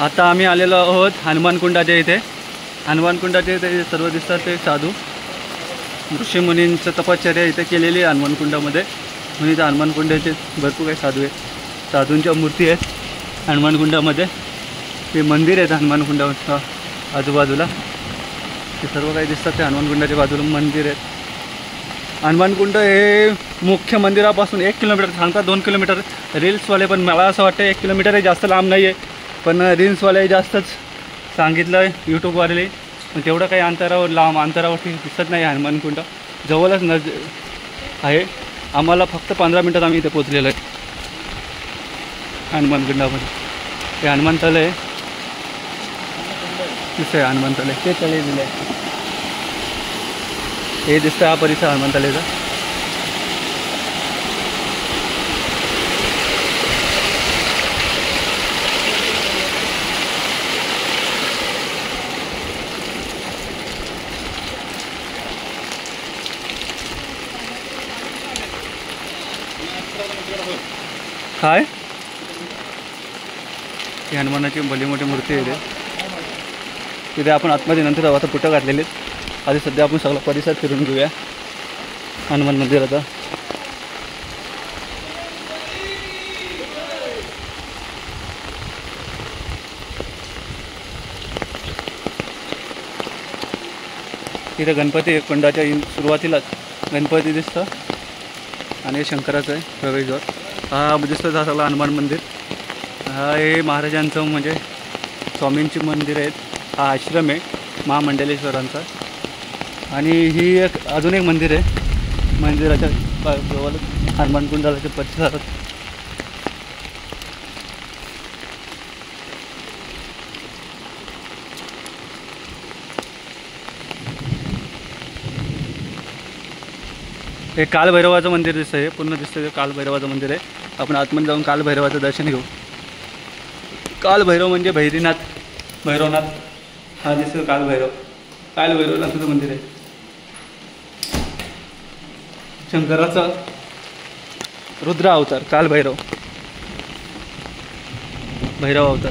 आता आम्ही आलेलो आहोत हनुमानकुंडाच्या इथे. हनुमानकुंडाच्या इथे सर्व दिसतात ते साधू ऋषीमुनींचं तपश्चर्या इथे केलेली आहे हनुमानकुंडामध्ये. म्हणून इथं हनुमानकुंडाचे भरपूर काही साधू आहेत, साधूंच्या मूर्ती आहेत हनुमानकुंडामध्ये. ते मंदिर आहेत हनुमानकुंडाच्या आजूबाजूला, ते सर्व काही दिसतात ते हनुमानकुंडाच्या बाजूला मंदिर आहेत. हनुमानकुंड हे मुख्य मंदिरापासून 1 किलोमीटर सांगतात, 2 किलोमीटर रील्सवाले, पण मला असं वाटतं 1 किलोमीटर हे जास्त लांब नाही आहे. पण रील्सवाले जास्तच सांगितलं आहे यूट्यूबवाले, पण तेवढं काही अंतरावर लांब अंतरावरती दिसत नाही. हनुमानकुंड जवळच आहे. आम्हाला फक्त 15 मिनटात आम्ही इथे पोचलेलो आहे हनुमानकुंडामध्ये. हे हनुमान तळ आहे, दिसतं आहे हनुमान तळे, ते तळे दिलं आहे. हे दिसतं हा परिसर हनुमान तळेचा. काय ही हनुमानाची भली मोठी मूर्ती आहे तिथे. आपण आतमध्ये नंतर जाऊ. आता पुटं घातलेले आहेत. आधी सध्या आपण सगळा परिसर फिरून घेऊया हनुमान मंदिराचा. तिथे गणपती कुंडाच्या सुरुवातीलाच गणपती दिसतं आणि शंकराचं आहे प्रवेशद्वार. हा दिसतं हा सगळं हनुमान मंदिर. हा हे महाराजांचं म्हणजे स्वामींची मंदिर आहेत. हा आश्रम आहे महामंडलेश्वरांचा. आणि ही एक अजून एक मंदिर आहे मंदिराच्या जवळ हनुमानकुंडाच्या परिसरात. हे कालभैरवाचं मंदिर दिसतं, हे पूर्ण दिसतं ते कालभैरवाचं मंदिर आहे. आपण आतमध्ये जाऊन कालभैरवाचं दर्शन घेऊ. कालभैरव म्हणजे भैरीनाथ, भैरवनाथ. हा दिसतो कालभैरव, कालभैरवनाथाचं मंदिर आहे. शंकराचा रुद्र अवतार कालभैरव, भैरव अवतार.